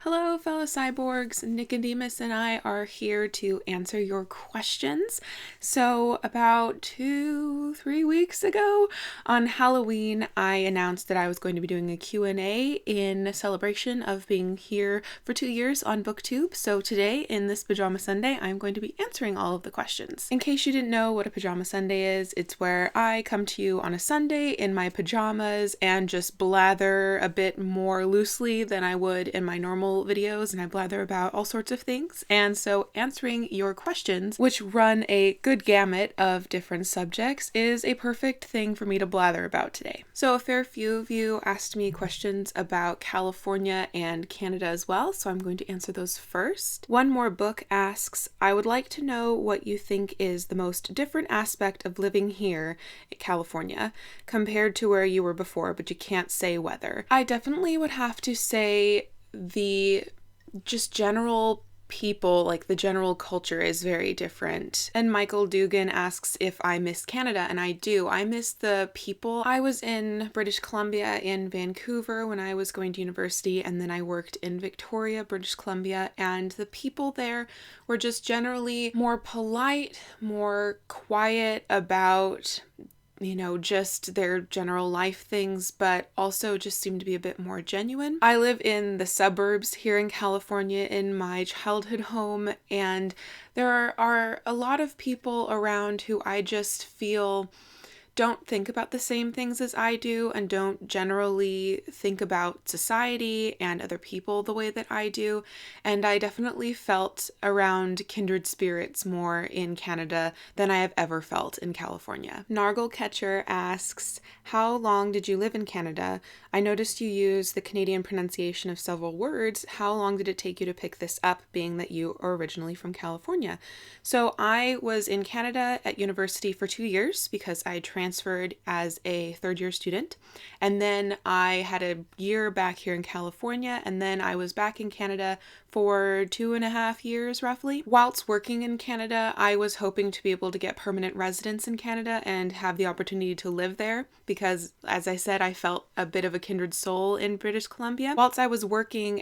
Hello, fellow cyborgs. Nicodemus and I are here to answer your questions. So, about 2-3 weeks ago on Halloween, I announced that I was going to be doing a Q&A in celebration of being here for 2 years on BookTube. So today, in this Pyjama Sunday, I'm going to be answering all of the questions. In case you didn't know what a Pyjama Sunday is, it's where I come to you on a Sunday in my pajamas and just blather a bit more loosely than I would in my normal videos, and I blather about all sorts of things. And so answering your questions, which run a good gamut of different subjects, is a perfect thing for me to blather about today. So a fair few of you asked me questions about California and Canada as well, so I'm going to answer those first. One More Book asks, I would like to know what you think is the most different aspect of living here in California compared to where you were before, but you can't say whether. I definitely would have to say the just general people, like the general culture, is very different. And Michael Dugan asks if I miss Canada, and I do. I miss the people. I was in British Columbia in Vancouver when I was going to university, and then I worked in Victoria, British Columbia, and the people there were just generally more polite, more quiet about just their general life things, but also just seem to be a bit more genuine. I live in the suburbs here in California in my childhood home, and there are a lot of people around who I just feel don't think about the same things as I do and don't generally think about society and other people the way that I do. And I definitely felt around kindred spirits more in Canada than I have ever felt in California. Nargle Catcher asks, how long did you live in Canada? I noticed you use the Canadian pronunciation of several words. How long did it take you to pick this up, being that you are originally from California? So I was in Canada at university for 2 years because I transferred as a third-year student, and then I had a year back here in California, and then I was back in Canada for 2.5 years roughly. Whilst working in Canada, I was hoping to be able to get permanent residence in Canada and have the opportunity to live there because, as I said, I felt a bit of a kindred soul in British Columbia. Whilst I was working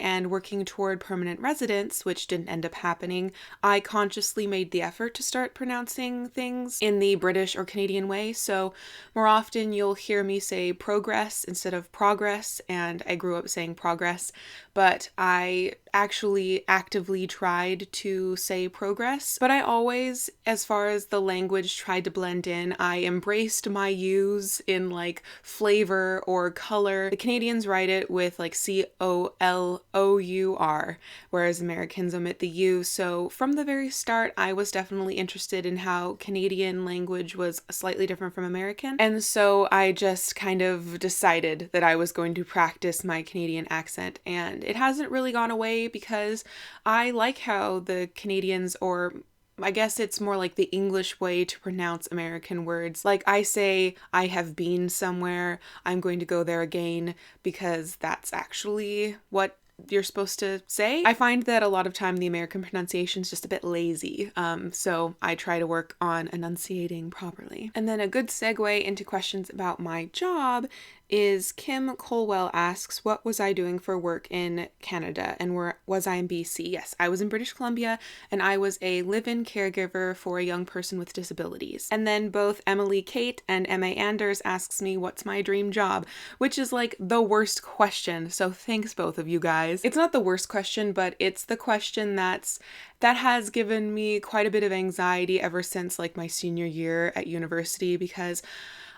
toward permanent residence, which didn't end up happening, I consciously made the effort to start pronouncing things in the British or Canadian way. So more often you'll hear me say progress instead of progress, and I grew up saying progress, but I actually actively tried to say progress. But I always, as far as the language tried to blend in, I embraced my U's in like flavor or color. The Canadians write it with like COLOUR, whereas Americans omit the U. So from the very start, I was definitely interested in how Canadian language was slightly different from American. And so I just kind of decided that I was going to practice my Canadian accent, and it hasn't really gone away because I like how the Canadians, or I guess it's more like the English way to pronounce American words. Like I say, I have been somewhere, I'm going to go there again, because that's actually what you're supposed to say. I find that a lot of time the American pronunciation is just a bit lazy, so I try to work on enunciating properly. And then a good segue into questions about my job is Kim Colwell asks, what was I doing for work in Canada, and where was I in BC? Yes, I was in British Columbia, and I was a live-in caregiver for a young person with disabilities. And then both Emily Kate and M.A. Anders asks me, what's my dream job? Which is like the worst question, so thanks both of you guys. It's not the worst question, but it's the question that has given me quite a bit of anxiety ever since like my senior year at university, because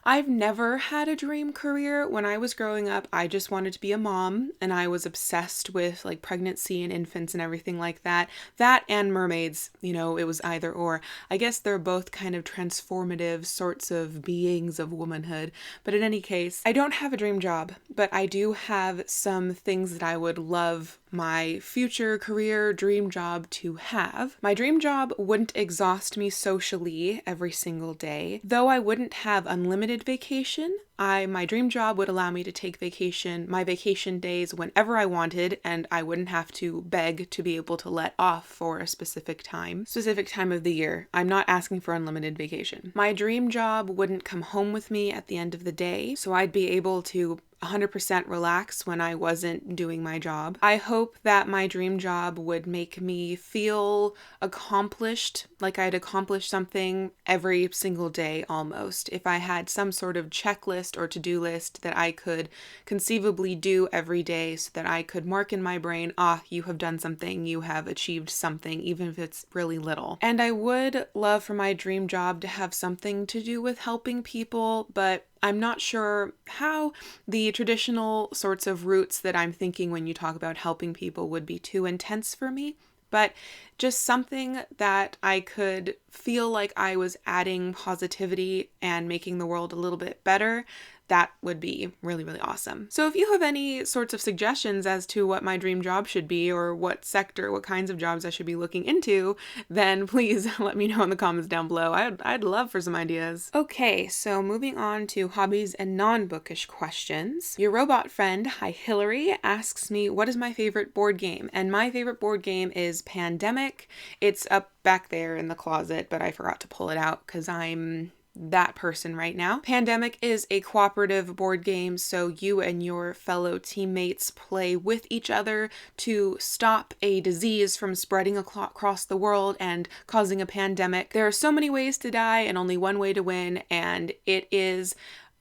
I've never had a dream career. When I was growing up, I just wanted to be a mom, and I was obsessed with like pregnancy and infants and everything like that. That and mermaids, it was either or. I guess they're both kind of transformative sorts of beings of womanhood. But in any case, I don't have a dream job, but I do have some things that I would love my future career dream job to have. My dream job wouldn't exhaust me socially every single day, though I wouldn't have unlimited vacation. My dream job would allow me to take my vacation days whenever I wanted, and I wouldn't have to beg to be able to let off for a specific time of the year. I'm not asking for unlimited vacation. My dream job wouldn't come home with me at the end of the day, so I'd be able to 100% relax when I wasn't doing my job. I hope that my dream job would make me feel accomplished, like I'd accomplished something every single day almost. If I had some sort of checklist or to-do list that I could conceivably do every day so that I could mark in my brain, you have done something, you have achieved something, even if it's really little. And I would love for my dream job to have something to do with helping people, but I'm not sure how. The traditional sorts of routes that I'm thinking when you talk about helping people would be too intense for me, but just something that I could feel like I was adding positivity and making the world a little bit better. That would be really, really awesome. So if you have any sorts of suggestions as to what my dream job should be or what sector, what kinds of jobs I should be looking into, then please let me know in the comments down below. I'd love for some ideas. Okay, so moving on to hobbies and non-bookish questions. Your robot friend, hi Hillary, asks me, what is my favorite board game? And my favorite board game is Pandemic. It's up back there in the closet, but I forgot to pull it out because I'm that person right now. Pandemic is a cooperative board game, so you and your fellow teammates play with each other to stop a disease from spreading across the world and causing a pandemic. There are so many ways to die and only one way to win, and it is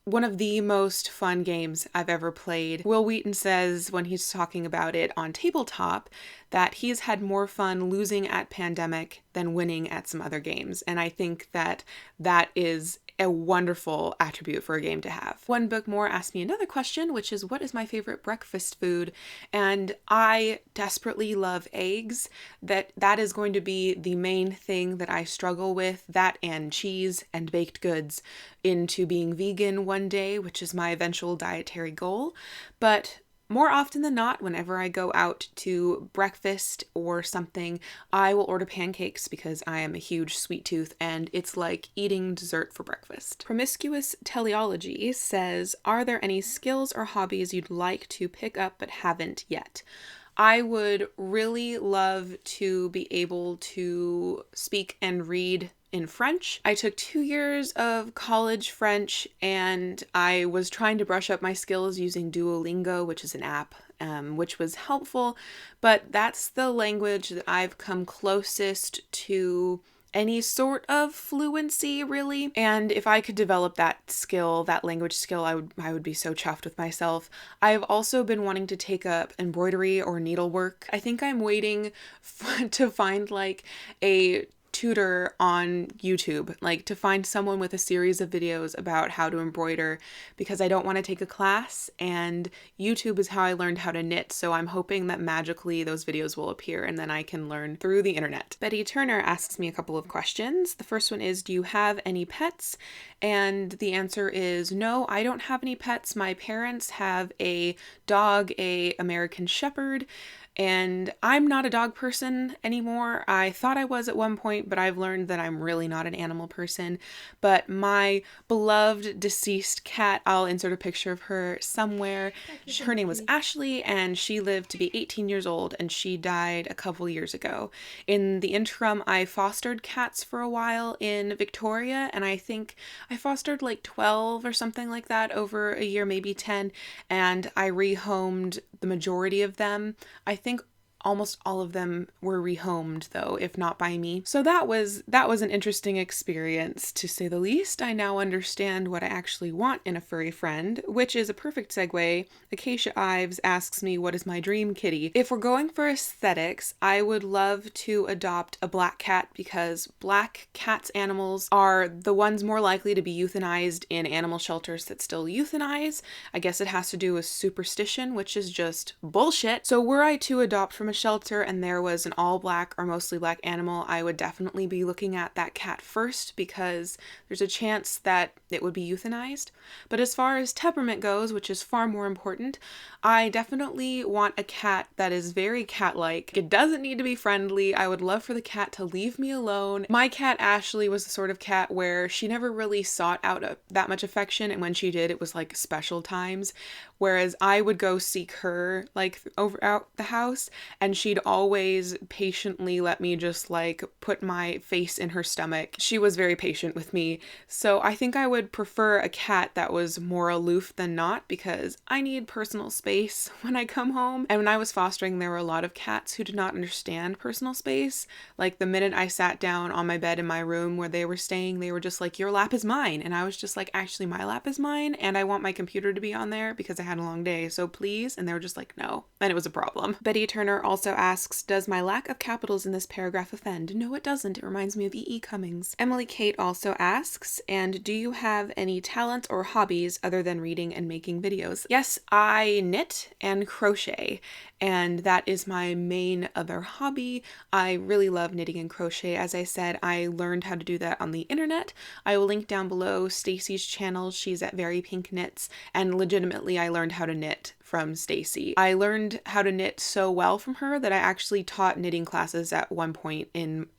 one of the most fun games I've ever played. Will Wheaton says when he's talking about it on Tabletop that he's had more fun losing at Pandemic than winning at some other games. And I think that that is a wonderful attribute for a game to have. One Book More asked me another question, which is, what is my favorite breakfast food? And I desperately love eggs. That is going to be the main thing that I struggle with, that and cheese and baked goods, into being vegan one day, which is my eventual dietary goal. But more often than not, whenever I go out to breakfast or something, I will order pancakes because I am a huge sweet tooth and it's like eating dessert for breakfast. Promiscuous Teleology says, are there any skills or hobbies you'd like to pick up but haven't yet? I would really love to be able to speak and read in French. I took 2 years of college French and I was trying to brush up my skills using Duolingo, which is an app, which was helpful, but that's the language that I've come closest to any sort of fluency, really. And if I could develop that skill, that language skill, I would be so chuffed with myself. I've also been wanting to take up embroidery or needlework. I think I'm waiting to find like a tutor on YouTube, like to find someone with a series of videos about how to embroider, because I don't want to take a class, and YouTube is how I learned how to knit, so I'm hoping that magically those videos will appear and then I can learn through the internet. Betty Turner asks me a couple of questions. The first one is, do you have any pets? And the answer is no, I don't have any pets. My parents have a dog, a American Shepherd, and I'm not a dog person anymore. I thought I was at one point, but I've learned that I'm really not an animal person. But my beloved deceased cat, I'll insert a picture of her somewhere. Her name was Ashley, and she lived to be 18 years old, and she died a couple years ago. In the interim, I fostered cats for a while in Victoria, and I think I fostered like 12 or something like that over a year, maybe 10, and I rehomed the majority of them. I think almost all of them were rehomed though, if not by me. So that was an interesting experience, to say the least. I now understand what I actually want in a furry friend, which is a perfect segue. Acacia Ives asks me, what is my dream kitty? If we're going for aesthetics, I would love to adopt a black cat, because black cats animals are the ones more likely to be euthanized in animal shelters that still euthanize. I guess it has to do with superstition, which is just bullshit. So were I to adopt from a shelter and there was an all black or mostly black animal, I would definitely be looking at that cat first, because there's a chance that it would be euthanized. But as far as temperament goes, which is far more important, I definitely want a cat that is very cat-like. It doesn't need to be friendly. I would love for the cat to leave me alone. My cat Ashley was the sort of cat where she never really sought out that much affection, and when she did, it was like special times, whereas I would go seek her like over out the house, and she'd always patiently let me just like put my face in her stomach. She was very patient with me. So I think I would prefer a cat that was more aloof than not, because I need personal space when I come home. And when I was fostering, there were a lot of cats who did not understand personal space. Like the minute I sat down on my bed in my room where they were staying, they were just like, your lap is mine. And I was just like, actually my lap is mine and I want my computer to be on there because I had a long day, so please. And they were just like, no. And it was a problem. Betty Turner also asks, does my lack of capitals in this paragraph offend? No, it doesn't. It reminds me of E.E. Cummings. Emily Kate also asks, and do you have any talents or hobbies other than reading and making videos? Yes, I knit and crochet, and that is my main other hobby. I really love knitting and crochet. As I said, I learned how to do that on the internet. I will link down below Stacy's channel. She's at Very Pink Knits, and legitimately I learned how to knit from Stacy. I learned how to knit so well from her that I actually taught knitting classes at one point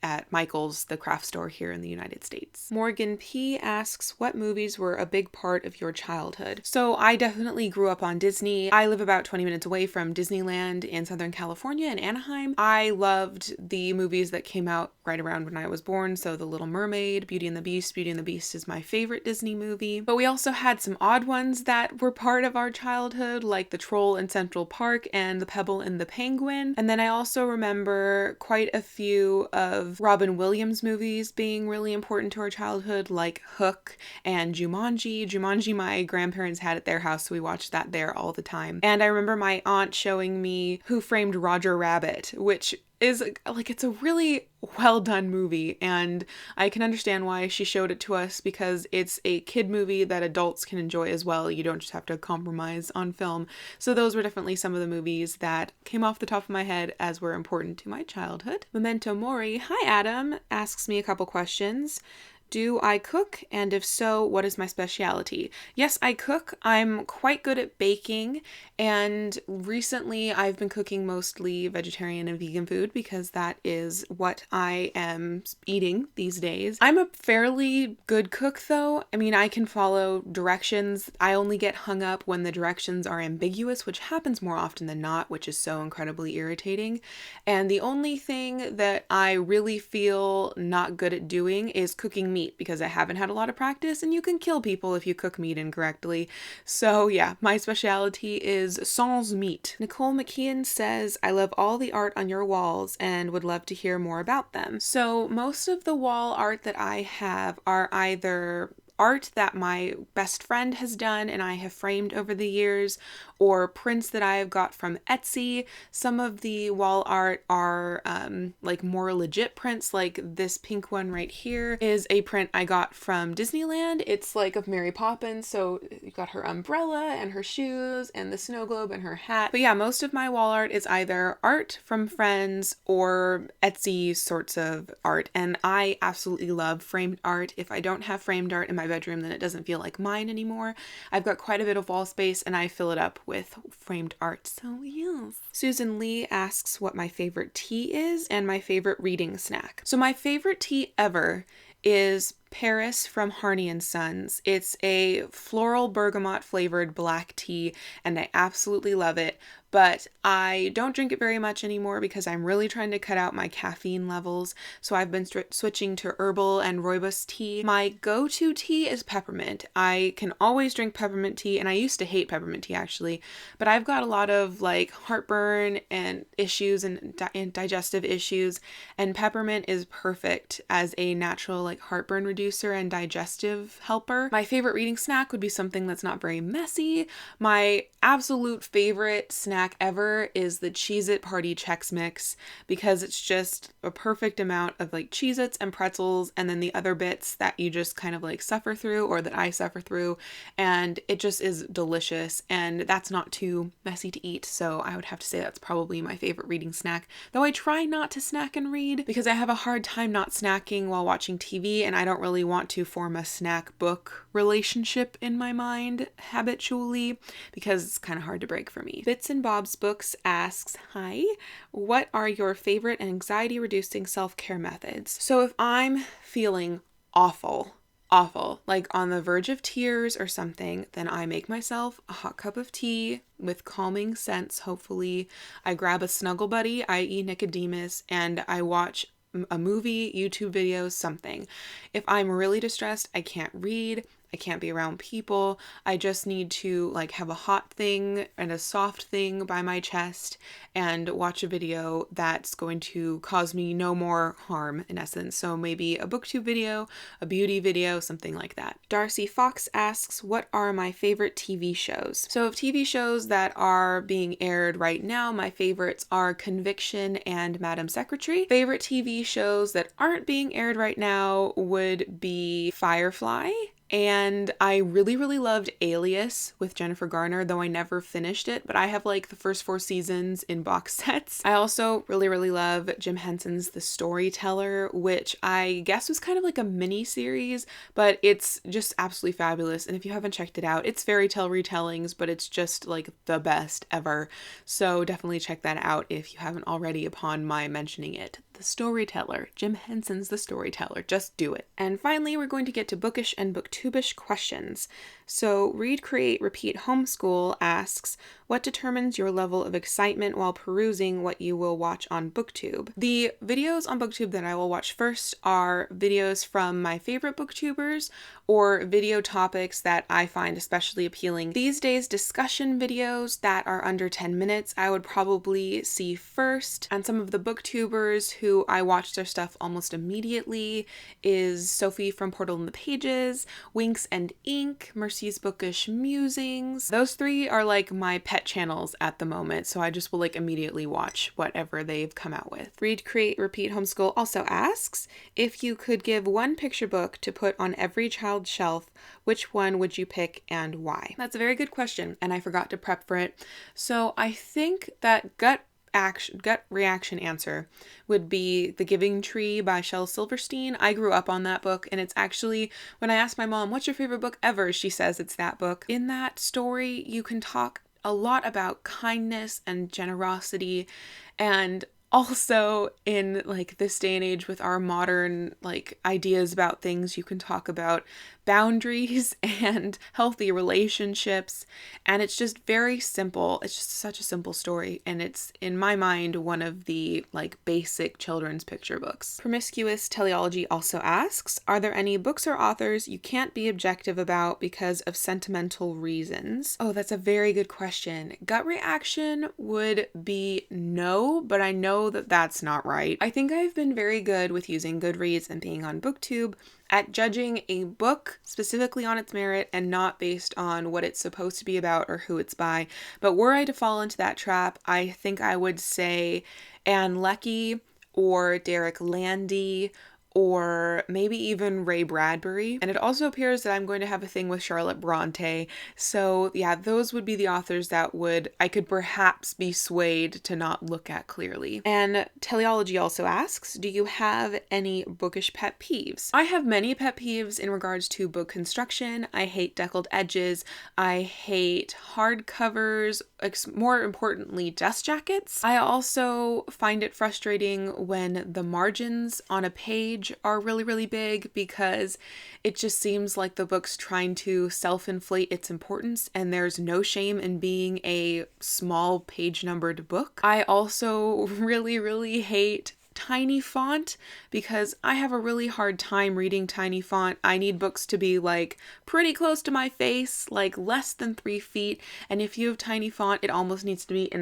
at Michael's, the craft store here in the United States. Morgan P asks, what movies were a big part of your childhood? So I definitely grew up on Disney. I live about 20 minutes away from Disneyland in Southern California in Anaheim. I loved the movies that came out right around when I was born. So The Little Mermaid, Beauty and the Beast. Beauty and the Beast is my favorite Disney movie. But we also had some odd ones that were part of our childhood, like The Troll in Central Park and The Pebble and the Penguin. And then I also remember quite a few of Robin Williams movies being really important to our childhood, like Hook and Jumanji. Jumanji, my grandparents had at their house, so we watched that there all the time. And I remember my aunt showing me Who Framed Roger Rabbit, which is like, it's a really well done movie, and I can understand why she showed it to us, because it's a kid movie that adults can enjoy as well. You don't just have to compromise on film. So those were definitely some of the movies that came off the top of my head as were important to my childhood. Memento Mori, hi Adam, asks me a couple questions. Do I cook? And if so, what is my specialty? Yes, I cook. I'm quite good at baking, and recently I've been cooking mostly vegetarian and vegan food because that is what I am eating these days. I'm a fairly good cook though. I mean, I can follow directions. I only get hung up when the directions are ambiguous, which happens more often than not, which is so incredibly irritating. And the only thing that I really feel not good at doing is cooking meat, because I haven't had a lot of practice, and you can kill people if you cook meat incorrectly. So yeah, my specialty is sans meat. Nicole McKeon says, I love all the art on your walls and would love to hear more about them. So most of the wall art that I have are either art that my best friend has done and I have framed over the years, or prints that I have got from Etsy. Some of the wall art are like more legit prints, like this pink one right here is a print I got from Disneyland. It's like of Mary Poppins, so you got her umbrella and her shoes and the snow globe and her hat. But yeah, most of my wall art is either art from friends or Etsy sorts of art, and I absolutely love framed art. If I don't have framed art in my bedroom, then it doesn't feel like mine anymore. I've got quite a bit of wall space and I fill it up with framed art. So yes. Susan Lee asks what my favorite tea is and my favorite reading snack. So my favorite tea ever is Paris from Harney and Sons. It's a floral bergamot flavored black tea and I absolutely love it, but I don't drink it very much anymore because I'm really trying to cut out my caffeine levels. So I've been switching to herbal and rooibos tea. My go-to tea is peppermint. I can always drink peppermint tea, and I used to hate peppermint tea actually, but I've got a lot of like heartburn and issues and digestive issues, and peppermint is perfect as a natural like heartburn reducer and digestive helper. My favorite reading snack would be something that's not very messy. My absolute favorite snack ever is the Cheez-It Party Chex Mix, because it's just a perfect amount of like Cheez-Its and pretzels and then the other bits that you just kind of like suffer through, or that I suffer through, and it just is delicious, and that's not too messy to eat. So I would have to say that's probably my favorite reading snack, though I try not to snack and read because I have a hard time not snacking while watching TV, and I don't really want to form a snack book relationship in my mind habitually because it's kind of hard to break for me. Bits and Bob's Books asks, hi, what are your favorite anxiety reducing self-care methods? So if I'm feeling awful, awful, like on the verge of tears or something, then I make myself a hot cup of tea with calming scents, hopefully. I grab a snuggle buddy, i.e. Nicodemus, and I watch a movie, YouTube videos, something. If I'm really distressed, I can't read, I can't be around people. I just need to like have a hot thing and a soft thing by my chest and watch a video that's going to cause me no more harm, in essence. So maybe a booktube video, a beauty video, something like that. Darcy Fox asks, what are my favorite TV shows? So of TV shows that are being aired right now, my favorites are Conviction and Madam Secretary. Favorite TV shows that aren't being aired right now would be Firefly. And I really, really loved Alias with Jennifer Garner, though I never finished it, but I have like the first 4 seasons in box sets. I also really, really love Jim Henson's The Storyteller, which I guess was kind of like a mini series, but it's just absolutely fabulous. And if you haven't checked it out, it's fairy tale retellings, but it's just like the best ever. So definitely check that out if you haven't already upon my mentioning it. The Storyteller, Jim Henson's The Storyteller. Just do it. And finally, we're going to get to bookish and booktubish questions. So Read, Create, Repeat Homeschool asks, what determines your level of excitement while perusing what you will watch on BookTube? The videos on BookTube that I will watch first are videos from my favorite booktubers or video topics that I find especially appealing. These days, discussion videos that are under 10 minutes I would probably see first. And some of the booktubers who I watch their stuff almost immediately is Sophie from Portal in the Pages, Winks and Ink, Mercy's Bookish Musings. Those 3 are like my pet channels at the moment, so I just will like immediately watch whatever they've come out with. Read, Create, Repeat Homeschool also asks, if you could give one picture book to put on every child's shelf, which one would you pick and why? That's a very good question, and I forgot to prep for it. So I think that gut reaction answer would be The Giving Tree by Shel Silverstein. I grew up on that book, and it's actually, when I asked my mom, what's your favorite book ever? She says it's that book. In that story, you can talk a lot about kindness and generosity, and also in like this day and age with our modern like ideas about things, you can talk about boundaries and healthy relationships, and it's just very simple. It's just such a simple story, and it's in my mind one of the like basic children's picture books. Promiscuous Teleology also asks, are there any books or authors you can't be objective about because of sentimental reasons? Oh, that's a very good question. Gut reaction would be no, but I know that that's not right. I think I've been very good with using Goodreads and being on BookTube at judging a book specifically on its merit and not based on what it's supposed to be about or who it's by. But were I to fall into that trap, I think I would say Anne Leckie or Derek Landy or maybe even Ray Bradbury. And it also appears that I'm going to have a thing with Charlotte Bronte. So yeah, those would be the authors that I could perhaps be swayed to not look at clearly. And Teleology also asks, do you have any bookish pet peeves? I have many pet peeves in regards to book construction. I hate deckled edges. I hate hardcovers, more importantly, dust jackets. I also find it frustrating when the margins on a page are really, really big because it just seems like the book's trying to self-inflate its importance, and there's no shame in being a small page numbered book. I also really, really hate tiny font because I have a really hard time reading tiny font. I need books to be like pretty close to my face, like less than 3 feet. And if you have tiny font, it almost needs to be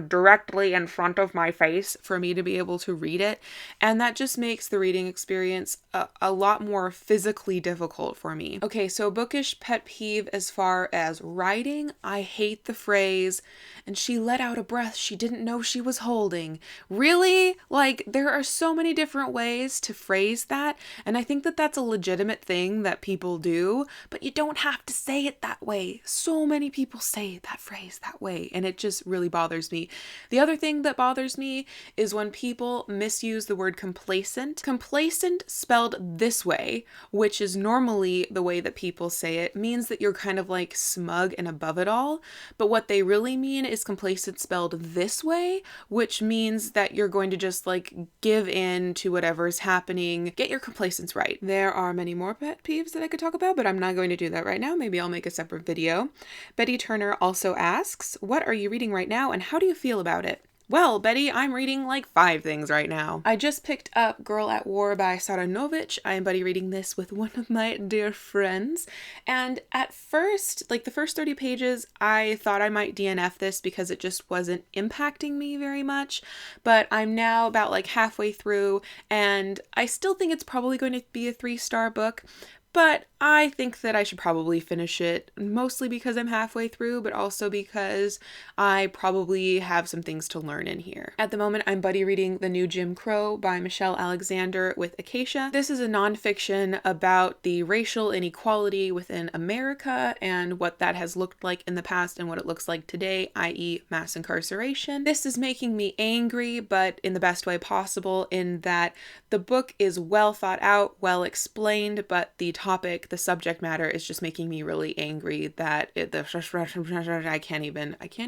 directly in front of my face for me to be able to read it. And that just makes the reading experience a lot more physically difficult for me. Okay, so bookish pet peeve as far as writing, I hate the phrase, and she let out a breath she didn't know she was holding. Really? Like, there are so many different ways to phrase that, and I think that that's a legitimate thing that people do, but you don't have to say it that way. So many people say that phrase that way, and it just really bothers me. The other thing that bothers me is when people misuse the word complacent. Complacent spelled this way, which is normally the way that people say it, means that you're kind of like smug and above it all, but what they really mean is complacent spelled this way, which means that you're going to just like give in to whatever's happening. Get your complacence right. There are many more pet peeves that I could talk about, but I'm not going to do that right now. Maybe I'll make a separate video. Betty Turner also asks, what are you reading right now and how do you feel about it? Well, Betty, I'm reading like 5 things right now. I just picked up Girl at War by Sara Novic. I am buddy reading this with one of my dear friends. And at first, like the first 30 pages, I thought I might DNF this because it just wasn't impacting me very much. But I'm now about like halfway through and I still think it's probably going to be a 3-star book. But I think that I should probably finish it, mostly because I'm halfway through, but also because I probably have some things to learn in here. At the moment, I'm buddy reading The New Jim Crow by Michelle Alexander with Acacia. This is a nonfiction about the racial inequality within America and what that has looked like in the past and what it looks like today, i.e. mass incarceration. This is making me angry, but in the best way possible, in that the book is well thought out, well explained, but the topic, the subject matter is just making me really angry that I can't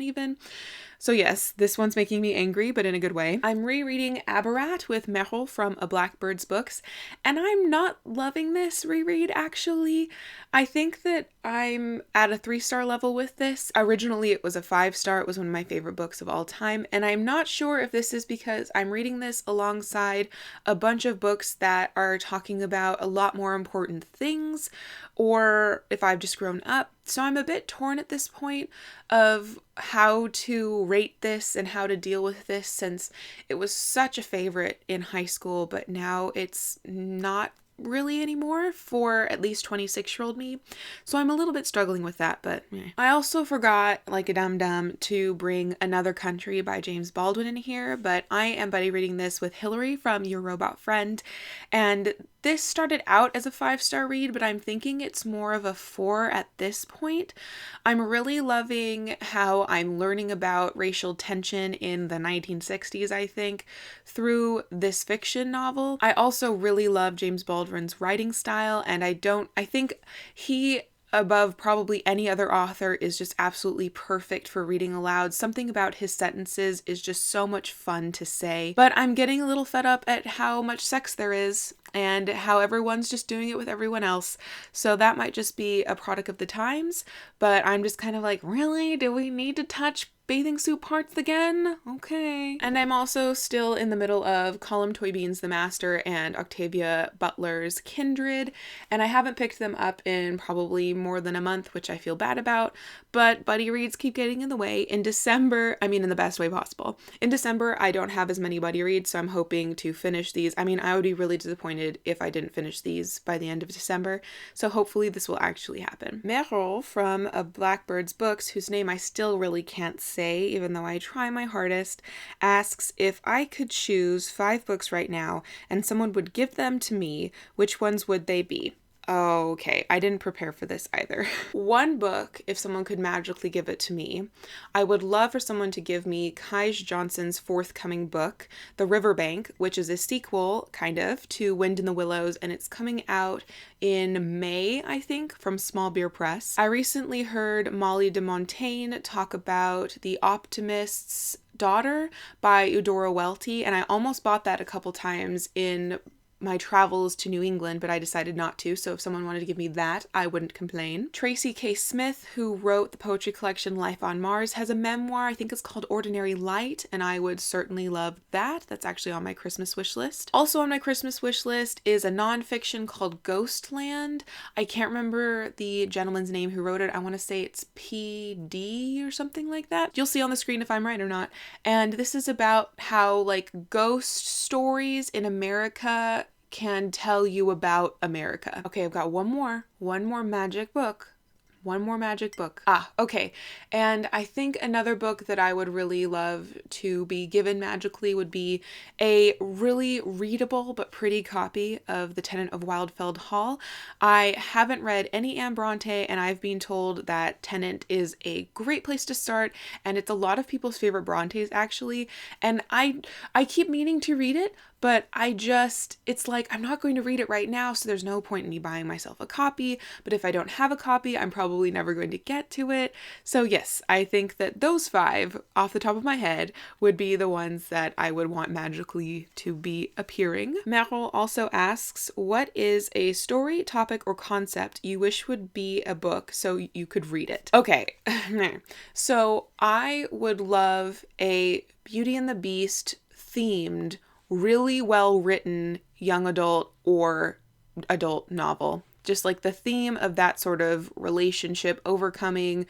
even. So yes, this one's making me angry, but in a good way. I'm rereading Abarat with Merle from A Blackbird's Books, and I'm not loving this reread, actually. I think that I'm at a 3-star level with this. Originally, it was a 5-star. It was one of my favorite books of all time, and I'm not sure if this is because I'm reading this alongside a bunch of books that are talking about a lot more important things, or if I've just grown up. So I'm a bit torn at this point of how to rate this and how to deal with this, since it was such a favorite in high school, but now it's not really anymore for at least 26-year-old me. So I'm a little bit struggling with that, but I also forgot, like a dum-dum, to bring Another Country by James Baldwin in here, but I am buddy reading this with Hillary from Your Robot Friend, and this started out as a 5-star read, but I'm thinking it's more of a 4 at this point. I'm really loving how I'm learning about racial tension in the 1960s, I think, through this fiction novel. I also really love James Baldwin's writing style, and I think he, above probably any other author, is just absolutely perfect for reading aloud. Something about his sentences is just so much fun to say. But I'm getting a little fed up at how much sex there is and how everyone's just doing it with everyone else. So that might just be a product of the times, but I'm just kind of like, really? Do we need to touch bathing suit parts again? Okay. And I'm also still in the middle of Colum Toynbee's The Master and Octavia Butler's Kindred, and I haven't picked them up in probably more than a month, which I feel bad about, but buddy reads keep getting in the way. In December, in the best way possible. In December, I don't have as many buddy reads, so I'm hoping to finish these. I would be really disappointed if I didn't finish these by the end of December, so hopefully this will actually happen. Merle from A Blackbird's Books, whose name I still really can't say, even though I try my hardest, asks, if I could choose 5 books right now and someone would give them to me, which ones would they be? Okay, I didn't prepare for this either. One book, if someone could magically give it to me, I would love for someone to give me Kij Johnson's forthcoming book, The Riverbank, which is a sequel, kind of, to Wind in the Willows, and it's coming out in May, I think, from Small Beer Press. I recently heard Molly de Montaigne talk about The Optimist's Daughter by Eudora Welty, and I almost bought that a couple times in my travels to New England, but I decided not to, so if someone wanted to give me that, I wouldn't complain. Tracy K. Smith, who wrote the poetry collection Life on Mars, has a memoir, I think it's called Ordinary Light, and I would certainly love that. That's actually on my Christmas wish list. Also on my Christmas wish list is a nonfiction called Ghostland. I can't remember the gentleman's name who wrote it. I want to say it's PD or something like that. You'll see on the screen if I'm right or not. And this is about how, ghost stories in America can tell you about America. Okay, I've got one more magic book. Okay. And I think another book that I would really love to be given magically would be a really readable but pretty copy of The Tenant of Wildfeld Hall. I haven't read any Anne Bronte, and I've been told that Tenant is a great place to start, and it's a lot of people's favorite Brontes, actually. And I keep meaning to read it, but it's like, I'm not going to read it right now, so there's no point in me buying myself a copy. But if I don't have a copy, I'm probably probably never going to get to it. So yes, I think that those 5 off the top of my head would be the ones that I would want magically to be appearing. Meryl also asks, what is a story, topic, or concept you wish would be a book so you could read it? Okay, so I would love a Beauty and the Beast themed, really well written young adult or adult novel. Just like the theme of that sort of relationship, overcoming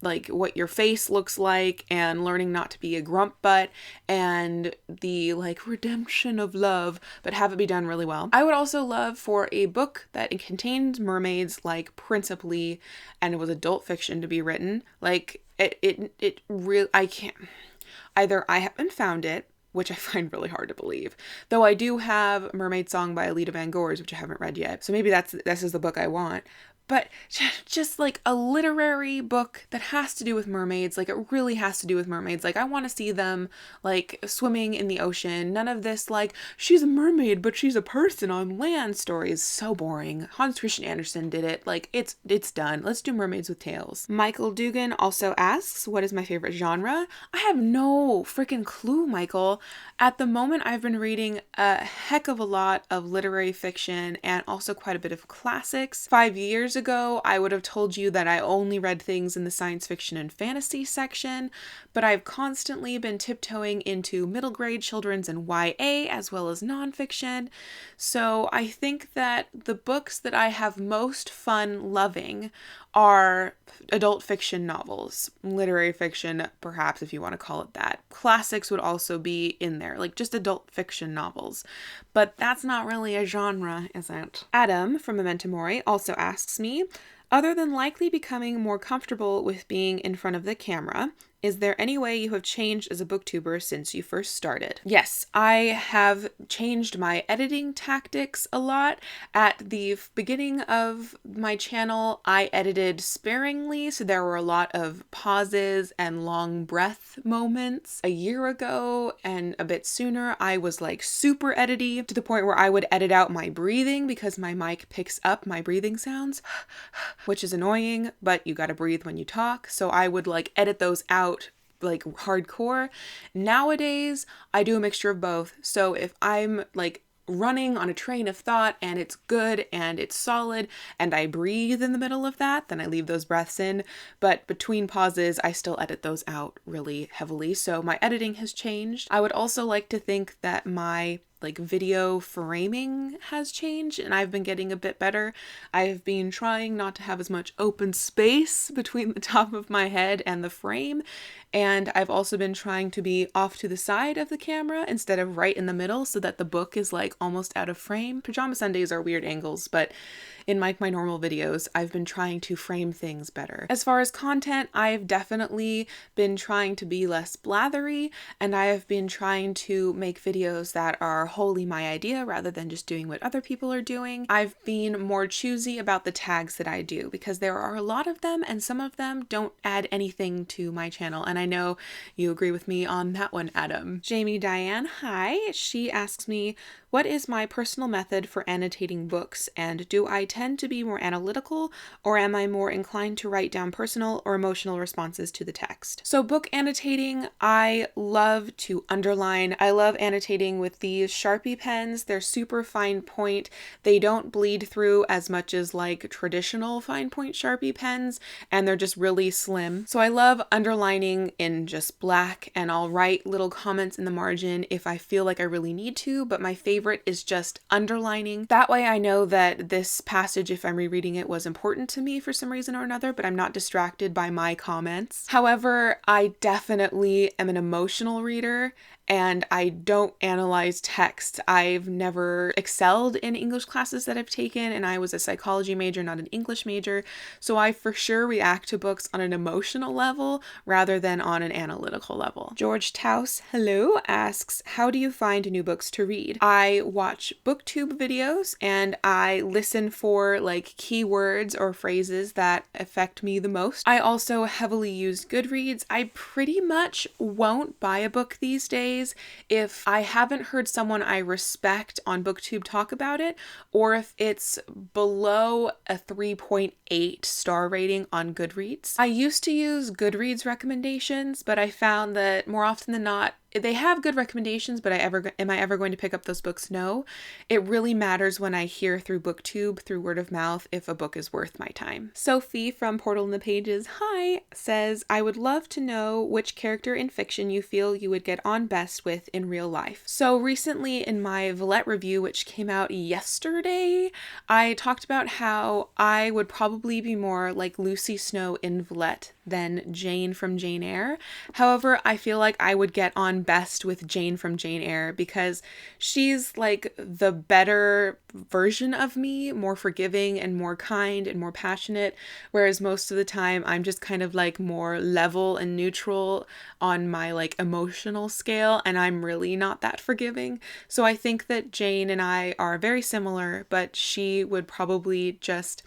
like what your face looks like and learning not to be a grump butt, and the like redemption of love, but have it be done really well. I would also love for a book that contained mermaids, like principally, and it was adult fiction to be written. Like it really, I can't, either I haven't found it, which I find really hard to believe. Though I do have Mermaid Song by Alita Van Gors, which I haven't read yet. So maybe this is the book I want. But just like a literary book that has to do with mermaids, like it really has to do with mermaids. Like I want to see them like swimming in the ocean. None of this like, she's a mermaid, but she's a person on land story is so boring. Hans Christian Andersen did it. Like it's done. Let's do mermaids with tails. Michael Dugan also asks, what is my favorite genre? I have no freaking clue, Michael. At the moment, I've been reading a heck of a lot of literary fiction and also quite a bit of classics. 5 years ago, I would have told you that I only read things in the science fiction and fantasy section, but I've constantly been tiptoeing into middle grade children's and YA as well as nonfiction. So I think that the books that I have most fun loving are adult fiction novels, literary fiction, perhaps if you want to call it that. Classics would also be in there, like just adult fiction novels. But that's not really a genre, is it? Adam from Memento Mori also asks me, other than likely becoming more comfortable with being in front of the camera, is there any way you have changed as a booktuber since you first started? Yes, I have changed my editing tactics a lot. At the beginning of my channel, I edited sparingly, so there were a lot of pauses and long breath moments. A year ago and a bit sooner, I was like super edity to the point where I would edit out my breathing because my mic picks up my breathing sounds, which is annoying, but you gotta breathe when you talk. So I would like edit those out like hardcore. Nowadays, I do a mixture of both. So if I'm like running on a train of thought and it's good and it's solid and I breathe in the middle of that, then I leave those breaths in. But between pauses, I still edit those out really heavily. So my editing has changed. I would also like to think that my like video framing has changed and I've been getting a bit better. I've been trying not to have as much open space between the top of my head and the frame, and I've also been trying to be off to the side of the camera instead of right in the middle so that the book is like almost out of frame. Pajama Sundays are weird angles, but in my normal videos, I've been trying to frame things better. As far as content, I've definitely been trying to be less blathery, and I have been trying to make videos that are wholly my idea rather than just doing what other people are doing. I've been more choosy about the tags that I do because there are a lot of them and some of them don't add anything to my channel, and I know you agree with me on that one, Adam. Jamie Diane, hi. She asks me, what is my personal method for annotating books, and do I tend to be more analytical or am I more inclined to write down personal or emotional responses to the text? So book annotating, I love to underline. I love annotating with these Sharpie pens. They're super fine point. They don't bleed through as much as like traditional fine point Sharpie pens, and they're just really slim. So I love underlining in just black, and I'll write little comments in the margin if I feel like I really need to, but my favorite is just underlining. That way I know that this passage, if I'm rereading it, was important to me for some reason or another, but I'm not distracted by my comments. However, I definitely am an emotional reader and I don't analyze text. I've never excelled in English classes that I've taken, and I was a psychology major, not an English major, so I for sure react to books on an emotional level rather than than on an analytical level. George Taus, hello, asks, how do you find new books to read? I watch booktube videos and I listen for like keywords or phrases that affect me the most. I also heavily use Goodreads. I pretty much won't buy a book these days if I haven't heard someone I respect on booktube talk about it, or if it's below a 3.8 star rating on Goodreads. I used to use Goodreads recommendations, but I found that more often than not, they have good recommendations, but am I ever going to pick up those books? No. It really matters when I hear through booktube, through word of mouth, if a book is worth my time. Sophie from Portal in the Pages, hi, says, I would love to know which character in fiction you feel you would get on best with in real life. So recently in my Villette review, which came out yesterday, I talked about how I would probably be more like Lucy Snow in Villette than Jane from Jane Eyre. However, I feel like I would get on best with Jane from Jane Eyre because she's like the better version of me, more forgiving and more kind and more passionate, whereas most of the time I'm just kind of like more level and neutral on my like emotional scale, and I'm really not that forgiving. So I think that Jane and I are very similar, but she would probably just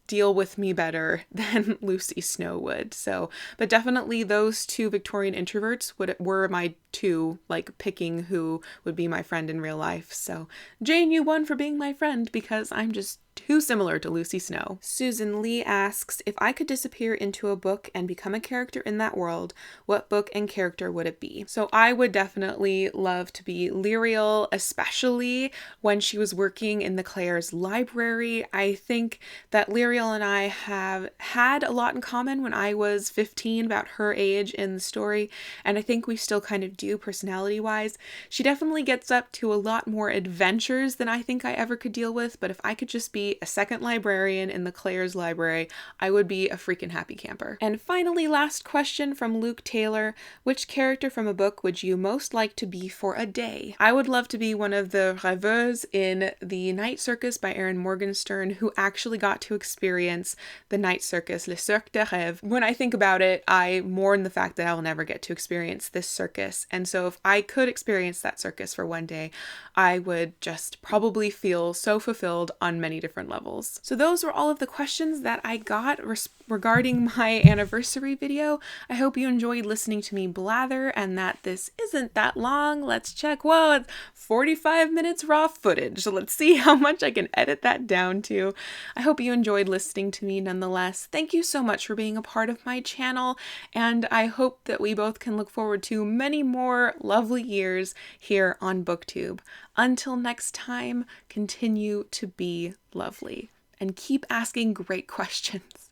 deal with me better than Lucy Snow would. So, but definitely those two Victorian introverts were my two, like picking who would be my friend in real life. So Jane, you won for being my friend because I'm just too similar to Lucy Snow. Susan Lee asks, if I could disappear into a book and become a character in that world, what book and character would it be? So I would definitely love to be Lyriel, especially when she was working in the Claire's library. I think that Lyriel and I have had a lot in common when I was 15, about her age in the story, and I think we still kind of do personality-wise. She definitely gets up to a lot more adventures than I think I ever could deal with, but if I could just be a second librarian in the Claire's library, I would be a freaking happy camper. And finally, last question from Luke Taylor, which character from a book would you most like to be for a day? I would love to be one of the rêveuses in The Night Circus by Erin Morgenstern, who actually got to experience the night circus, Le Cirque des Rêves. When I think about it, I mourn the fact that I will never get to experience this circus, and so if I could experience that circus for one day, I would just probably feel so fulfilled on many different levels. So those were all of the questions that I got regarding my anniversary video. I hope you enjoyed listening to me blather and that this isn't that long. Let's check. Whoa, it's 45 minutes raw footage. So let's see how much I can edit that down to. I hope you enjoyed listening to me nonetheless. Thank you so much for being a part of my channel, and I hope that we both can look forward to many more lovely years here on BookTube. Until next time, continue to be lovely and keep asking great questions.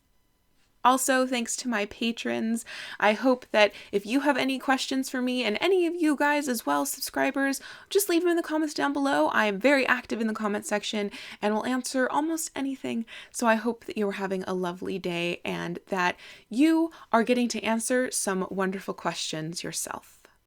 Also, thanks to my patrons. I hope that if you have any questions for me, and any of you guys as well, subscribers, just leave them in the comments down below. I am very active in the comment section and will answer almost anything. So I hope that you're having a lovely day and that you are getting to answer some wonderful questions yourself.